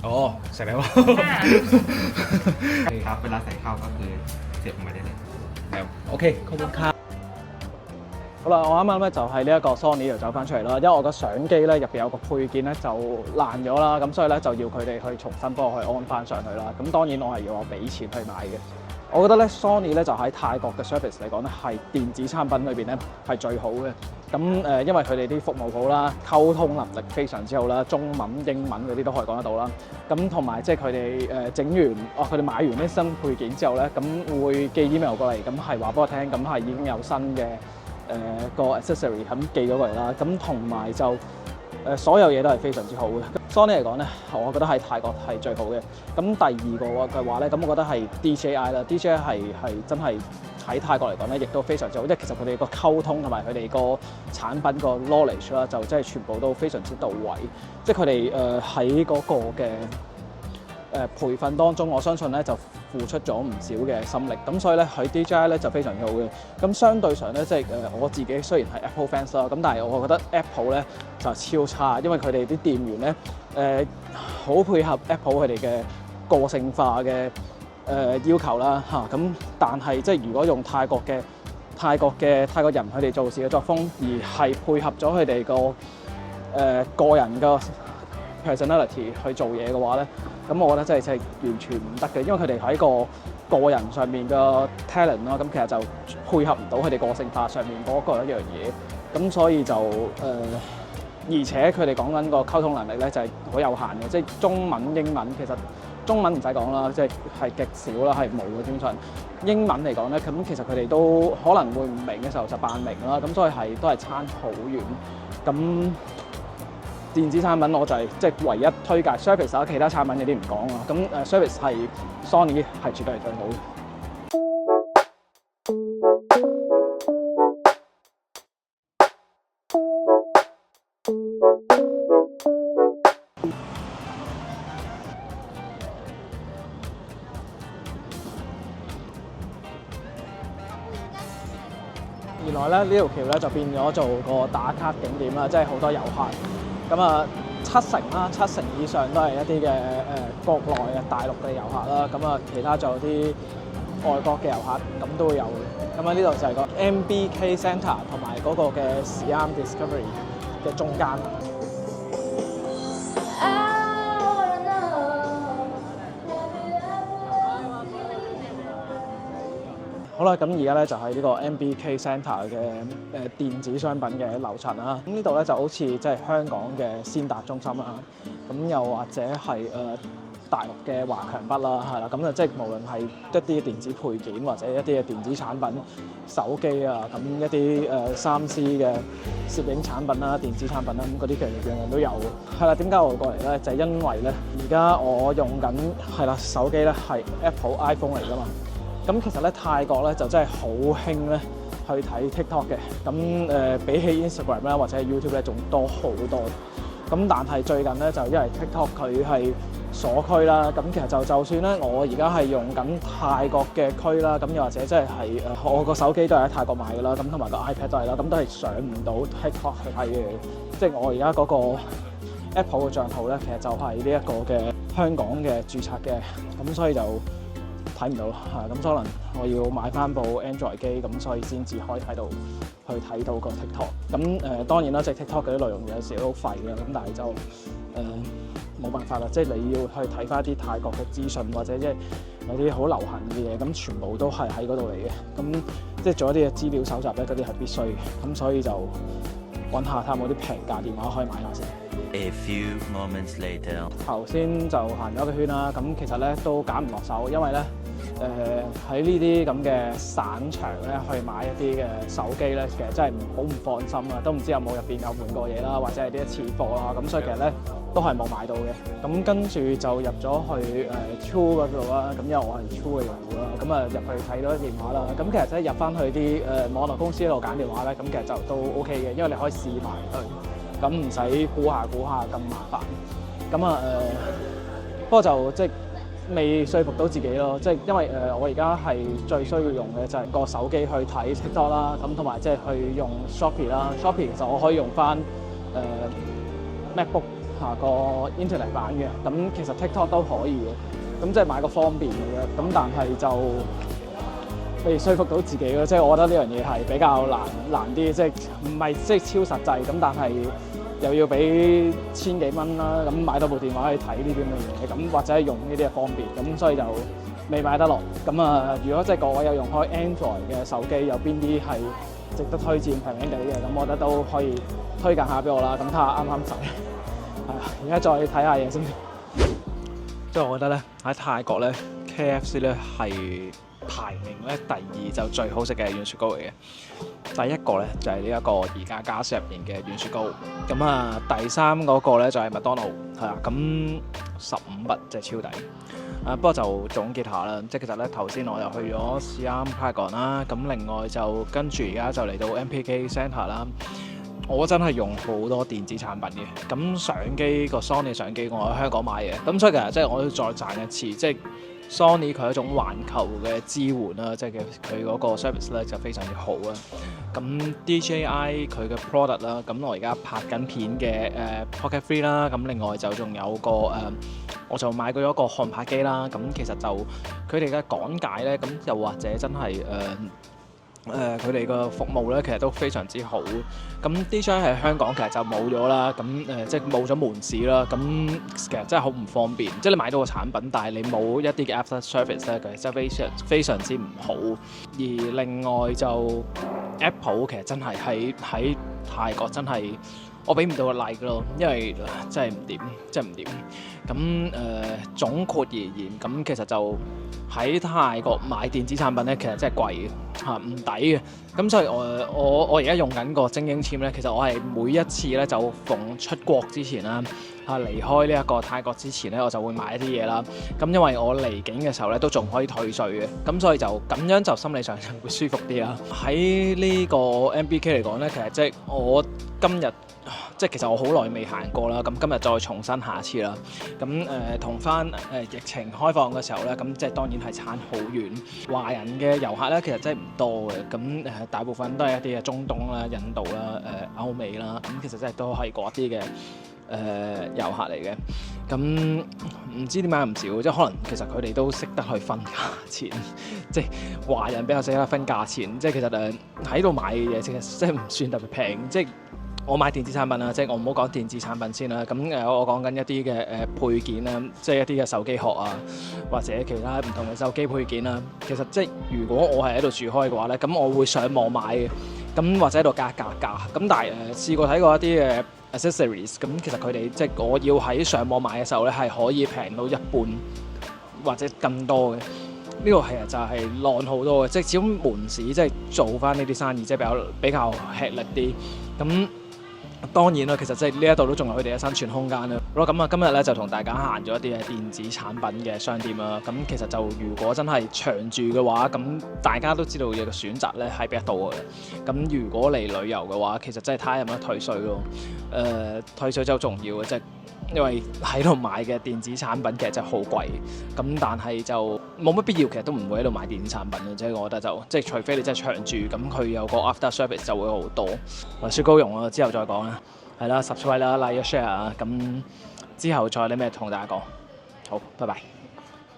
อ๋อใส่แล้ว ครับเวลาใส่เข้าก็คือเสียบออกมาได้เลย ครับโอเคขอบคุณครับ。好啦，我啱啱咧就喺呢一個 Sony 度走翻出嚟啦，因為我個相機咧入邊有個配件咧就爛咗啦，咁所以咧就要佢哋去重新幫我去安翻上去啦。咁當然我係要我俾錢去買嘅。我覺得咧 Sony 咧就喺泰國嘅 service 嚟講咧係電子產品裏邊咧係最好嘅。咁因為佢哋啲服務好啦，溝通能力非常之好啦，中文、英文嗰啲都可以講得到啦。咁同埋即係佢哋整完佢哋買完啲新配件之後咧，咁會寄 email 過嚟，咁係話俾我聽，咁係已經有新嘅。個 accessory 咁寄咗過嚟啦，咁同埋就所有嘢都係非常之好嘅。Sony 嚟講咧，我覺得喺泰國係最好嘅。咁第二個嘅話咧，咁我覺得係 DJI 啦，DJI 係真係喺泰國嚟講咧，亦都非常之好，因為其實佢哋個溝通同埋佢哋個產品個 knowledge 啦，就真係全部都非常之到位。即係佢哋喺嗰個嘅培訓當中，我相信咧就付出咗唔少嘅心力，咁所以咧喺 DJI 咧就非常之好嘅。咁相對上咧，即係我自己雖然係 Apple fans 啦，咁但係我覺得 Apple 咧就超差，因為佢哋啲店員咧好配合 Apple 佢哋嘅個性化嘅要求啦嚇。咁但係即係如果用泰國人佢哋做事嘅作風，而係配合咗佢哋個人嘅 personality 去做嘢嘅話咧，咁我覺得真係完全唔得嘅，因為佢哋喺個人上面嘅 talent 啦，咁其實就配合唔到佢哋個性化上面嗰個一樣嘢，咁所以就而且佢哋講緊個溝通能力咧就係好有限嘅，即係中文、英文其實中文唔使講啦，即係極少啦，係冇嘅基本上。英文嚟講咧，咁其實佢哋都可能會唔明嘅時候就扮明啦，咁所以都係差好遠。咁電子產品我就係即係唯一推介 service 啦，其他產品嗰啲唔講啦。咁service 係 Sony 係絕對係最好嘅。原來咧呢條橋咧就變咗做個打卡景點啦，即係好多遊客。咁啊七成以上都係一啲嘅國內嘅大陸嘅遊客啦。咁啊其他仲有啲外國嘅遊客咁都會有嘅。咁啊呢度就係個 MBK Centre 同埋嗰個嘅 Siam Discovery 嘅中間。好啦，咁而家咧就係呢個 MBK Centre 嘅電子商品嘅樓層啦。咁呢度咧就好似即係香港嘅先達中心啦，咁又或者係大陸嘅華強北啦，係啦。咁就即係無論係一啲電子配件或者一啲嘅電子產品、手機啊，咁一啲3C 嘅攝影產品啦、電子產品啦，咁嗰啲其實樣樣都有。係啦，點解我會過嚟咧？就係因為咧，而家我用緊係啦手機咧係 Apple iPhone 嚟㗎嘛。咁其實咧泰國咧就真係好興咧去睇 TikTok 嘅，咁比起 Instagram 啦或者係 YouTube 咧仲多好多。咁但係最近咧就因為 TikTok 佢係鎖區啦，咁其實就算咧我而家係用緊泰國嘅區啦，咁又或者即係我個手機都係喺泰國買㗎啦，咁同埋個 iPad 都係啦，咁都係上唔到 TikTok 去睇嘅。即係我而家嗰個 Apple 嘅帳號咧，其實就係呢一個嘅香港嘅註冊嘅，咁所以就睇唔到嚇，咁可能我要買翻部 Android 機，咁所以先至可以喺度去睇到個 TikTok。咁當然啦，即係 TikTok 嗰啲內容有時都廢嘅，咁但係就冇辦法啦，即係你要去睇翻啲泰國嘅資訊或者即係有啲好流行嘅嘢，咁全部都係喺嗰度嚟嘅。咁即係做一啲嘅資料搜集咧，嗰啲係必須嘅。咁所以就揾下睇下有冇啲平價電話可以買下先。A few moments later， 頭先就行咗個圈啦，咁其實咧都揀唔落手，因為咧喺呢啲咁嘅散場咧去買一啲嘅手機咧，其實真係好唔放心啊！都唔知有冇入邊有換過嘢啦，或者係啲次貨啦，咁所以其實咧都係冇買到嘅。咁跟住就入咗去True 嗰度啦，咁因為我係 True 嘅用戶啦，咁啊入去睇到電話啦。咁其實即係入翻去啲網絡公司嗰度揀電話咧，咁其實就都 OK 嘅，因為你可以試埋去。咁唔使估下咁麻煩，咁不過就即係未說服到自己咯，即係因為我而家係最需要用嘅就係個手機去睇 TikTok 啦，咁同埋即係去用 Shopee 啦。Shopee 其實我可以用翻MacBook 個 Internet 版嘅，咁其實 TikTok 都可以嘅，咁即係買個方便嘅啫。咁但係就未說服到自己咯，即係我覺得呢樣嘢係比較難啲，即係唔係即係超實際咁，但係又要俾千幾蚊啦，咁買到部電話去睇呢啲咁嘅嘢，咁或者係用呢啲嘅方便，咁所以就未買得落。咁啊，如果即係各位有用開 Android 嘅手機，有邊啲係值得推薦平平地嘅，咁我覺得都可以推介下俾我啦。咁睇下啱唔啱使。係啊，而家再睇下嘢先。即係我覺得咧喺泰國咧 KFC 咧係排名咧第2就最好食嘅軟雪糕嚟嘅。第一個咧就係呢一個而家家私入邊嘅軟雪糕。咁啊，第3嗰個咧就係麥當勞，係啊，咁15筆即係超抵。不過就總結下啦，即係其實咧頭先我又去咗Siam Paragon啦，咁另外就跟住而家就嚟到 MPK Centre 啦。我真係用好多電子產品嘅，咁相機個 Sony 相機我喺香港買嘅，咁所以其實即係我要再讚一次，即係 Sony 佢一種環球嘅支援啦，即係佢嗰個 service 咧就非常之好啊。咁 DJI 佢嘅 product 啦，咁我而家拍緊片嘅Pocket 3啦，咁另外就仲有個我就買過一個航拍機啦，咁其實就佢哋嘅講解咧，咁又或者真係佢哋個服務咧，其實都非常之好。咁 DJI 喺香港其實就冇咗啦，咁即係冇咗門市啦。咁其實真係好唔方便，即係你買到個產品，但係你冇一啲嘅 after service 咧，其實真係非常之唔好。而另外就 Apple 其實真係喺泰國真係我俾唔到個 like 咯，因為真係唔掂，真係唔掂。咁總括而言，咁其實就喺泰國買電子產品咧，其實真係貴嘅嚇，唔抵嘅。咁所以我而家用緊個精英簽咧，其實我係每一次咧就逢出國之前啦嚇，離開呢一個泰國之前咧，我就會買一啲嘢啦。咁因為我離境嘅時候咧都仲可以退稅嘅，咁所以就咁樣就心理上就會舒服啲啦。喺呢個 MBK 嚟講咧，其實即係我今日。即係其實我好耐未行過啦，咁今日再重新下一次啦。咁同翻疫情開放嘅時候咧，咁即係當然係差好遠。華人嘅遊客咧，其實真係唔多嘅。咁大部分都係一啲嘅中東啦、印度啦、歐美啦。咁其實真係都係嗰啲嘅遊客嚟嘅。咁唔知點解唔少，即係可能其實佢哋都識得去分價錢，即係華人比較識得分價錢。即係其實喺度買嘅嘢其實真係唔算特別平，即係。我買電子產品啦，即係我唔好講電子產品先啦。咁我講緊一啲嘅配件啦，即係一啲嘅手機殼啊，或者其他唔同嘅手機配件啦。其實即係如果我係喺度住開嘅話咧，咁我會上網買嘅，咁或者喺度加價。咁但係試過睇過一啲嘅 accessories，咁其實佢哋即係我要喺上網買嘅時候咧，係可以平到一半或者更多嘅。呢個係就係浪好多嘅，即係始終門市即係做翻呢啲生意，即係比較吃力啲。咁當然啦，其實即係呢一度都仲有佢哋嘅生存空間啦。好啦，咁啊今日咧就同大家行咗一啲嘅電子產品嘅商店啦。咁其實就如果真係長住嘅話，咁大家都知道嘅選擇咧係比較多嘅。咁如果嚟旅遊嘅話，其實真係睇下有冇得退稅咯。退稅就好重要嘅，即係因為喺度買嘅電子產品其實真係好貴。咁但係就冇乜必要，其實都唔會喺度買電子產品嘅。即係我覺得就即係除非你真係長住，咁佢有個 after service 就會好多。雪糕蓉啊，之後再講啦。係啦 ，subscribe 啦，like share 啊，咁之後再有啲咩同大家講。好，拜拜。